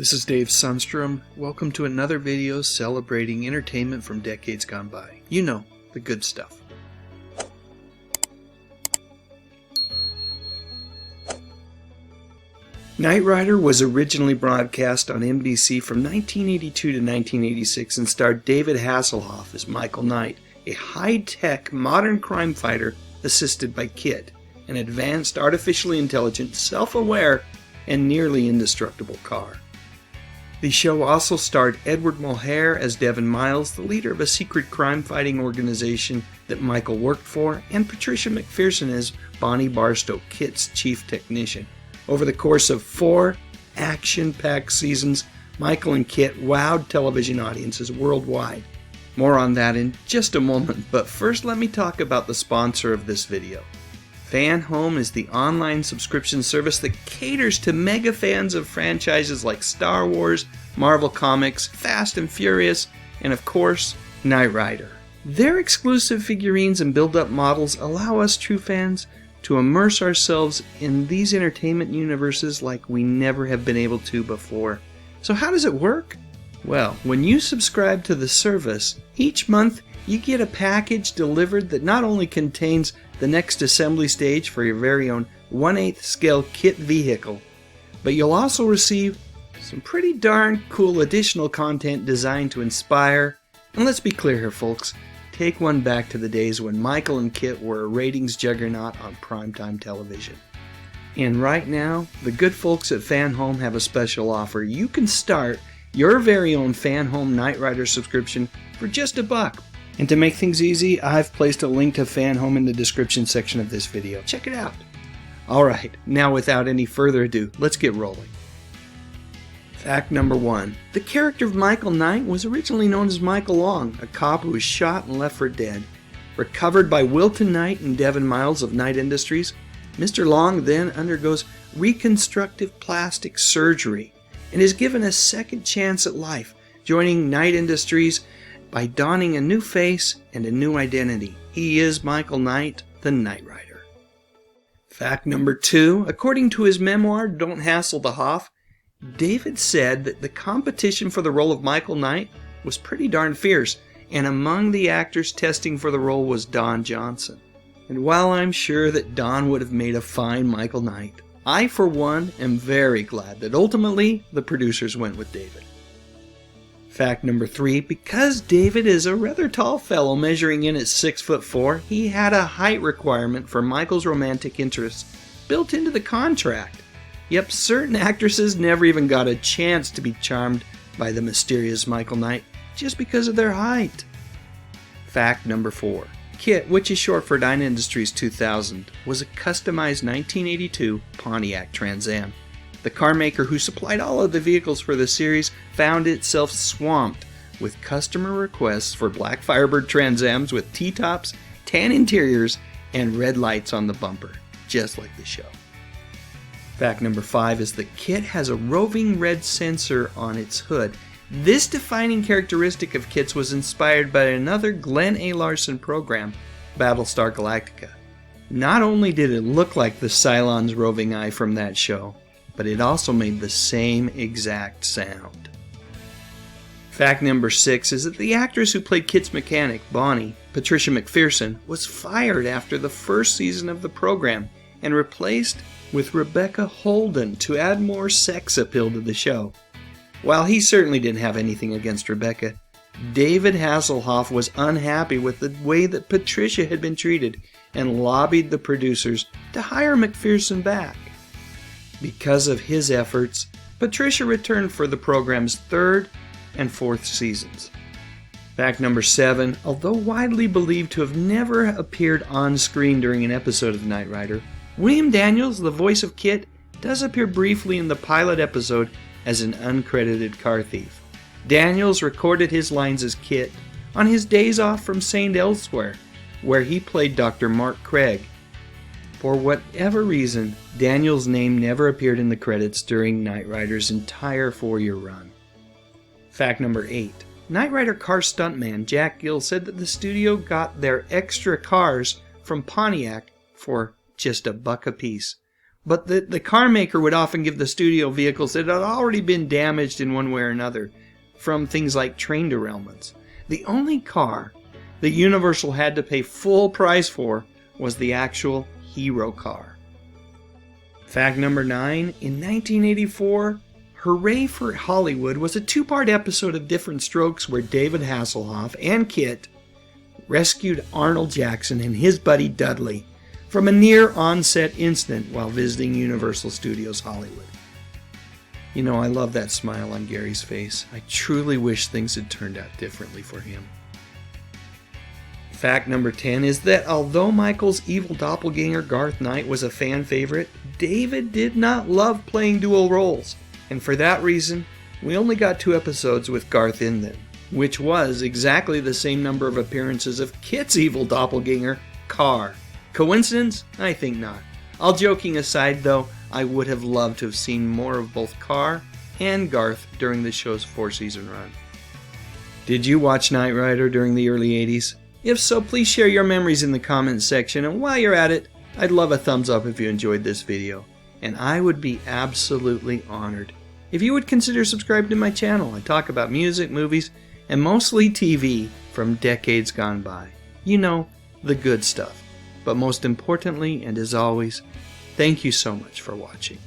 This is Dave Sundstrom. Welcome to another video celebrating entertainment from decades gone by. You know, the good stuff. Knight Rider was originally broadcast on NBC from 1982 to 1986 and starred David Hasselhoff as Michael Knight, a high-tech modern crime fighter assisted by KITT, an advanced, artificially intelligent, self-aware, and nearly indestructible car. The show also starred Edward Mulhare as Devin Miles, the leader of a secret crime-fighting organization that Michael worked for, and Patricia McPherson as Bonnie Barstow, KITT's chief technician. Over the course of 4 action-packed seasons, Michael and KITT wowed television audiences worldwide. More on that in just a moment, but first let me talk about the sponsor of this video. FanHome is the online subscription service that caters to mega fans of franchises like Star Wars, Marvel Comics, Fast and Furious, and of course, Knight Rider. Their exclusive figurines and build-up models allow us true fans to immerse ourselves in these entertainment universes like we never have been able to before. So how does it work? Well, when you subscribe to the service, each month you get a package delivered that not only contains the next assembly stage for your very own 1/8 scale KITT vehicle, but you'll also receive some pretty darn cool additional content designed to inspire, and let's be clear here folks, take one back to the days when Michael and KITT were a ratings juggernaut on primetime television. And right now, the good folks at FanHome have a special offer. You can start your very own FanHome Knight Rider subscription for just $1. And to make things easy, I've placed a link to FanHome in the description section of this video. Check it out. Alright, now without any further ado, let's get rolling. Fact number 1. The character of Michael Knight was originally known as Michael Long, a cop who was shot and left for dead. Recovered by Wilton Knight and Devin Miles of Knight Industries, Mr. Long then undergoes reconstructive plastic surgery and is given a second chance at life, joining Knight Industries by donning a new face and a new identity. He is Michael Knight, the Knight Rider. Fact number 2. According to his memoir, Don't Hassle the Hoff, David said that the competition for the role of Michael Knight was pretty darn fierce, and among the actors testing for the role was Don Johnson. And while I'm sure that Don would have made a fine Michael Knight, I for one am very glad that ultimately the producers went with David. Fact number 3, because David is a rather tall fellow measuring in at 6'4", he had a height requirement for Michael's romantic interests built into the contract. Yep, certain actresses never even got a chance to be charmed by the mysterious Michael Knight just because of their height. Fact number 4, KITT, which is short for Knight Industries 2000, was a customized 1982 Pontiac Trans Am. The car maker who supplied all of the vehicles for the series found itself swamped with customer requests for black Firebird Trans Ams with T-tops, tan interiors, and red lights on the bumper, just like the show. Fact number 5 is that KITT has a roving red sensor on its hood. This defining characteristic of KITT's was inspired by another Glenn A. Larson program, Battlestar Galactica. Not only did it look like the Cylon's roving eye from that show, but it also made the same exact sound. Fact number 6 is that the actress who played KITT's mechanic, Bonnie, Patricia McPherson, was fired after the first season of the program and replaced with Rebecca Holden to add more sex appeal to the show. While he certainly didn't have anything against Rebecca, David Hasselhoff was unhappy with the way that Patricia had been treated and lobbied the producers to hire McPherson back. Because of his efforts, Patricia returned for the program's 3rd and 4th seasons. Fact number 7, although widely believed to have never appeared on screen during an episode of Knight Rider, William Daniels, the voice of KITT, does appear briefly in the pilot episode as an uncredited car thief. Daniels recorded his lines as KITT on his days off from St. Elsewhere, where he played Dr. Mark Craig. For whatever reason, Daniels' name never appeared in the credits during Knight Rider's entire 4-year run. Fact number 8. Knight Rider car stuntman Jack Gill said that the studio got their extra cars from Pontiac for just $1 a piece, But the car maker would often give the studio vehicles that had already been damaged in one way or another from things like train derailments. The only car that Universal had to pay full price for was the actual hero car. Fact number 9, in 1984, Hooray for Hollywood was a 2-part episode of Different Strokes where David Hasselhoff and Kit rescued Arnold Jackson and his buddy Dudley from a near-onset incident while visiting Universal Studios Hollywood. You know, I love that smile on Gary's face. I truly wish things had turned out differently for him. Fact number 10 is that although Michael's evil doppelganger Garthe Knight was a fan favorite, David did not love playing dual roles. And for that reason, we only got 2 episodes with Garthe in them, which was exactly the same number of appearances of Kit's evil doppelganger, Carr. Coincidence? I think not. All joking aside though, I would have loved to have seen more of both Carr and Garthe during the show's 4-season run. Did you watch Knight Rider during the early 80s? If so, please share your memories in the comments section, and while you're at it, I'd love a thumbs up if you enjoyed this video. And I would be absolutely honored if you would consider subscribing to my channel. I talk about music, movies, and mostly TV from decades gone by. You know, the good stuff. But most importantly, and as always, thank you so much for watching.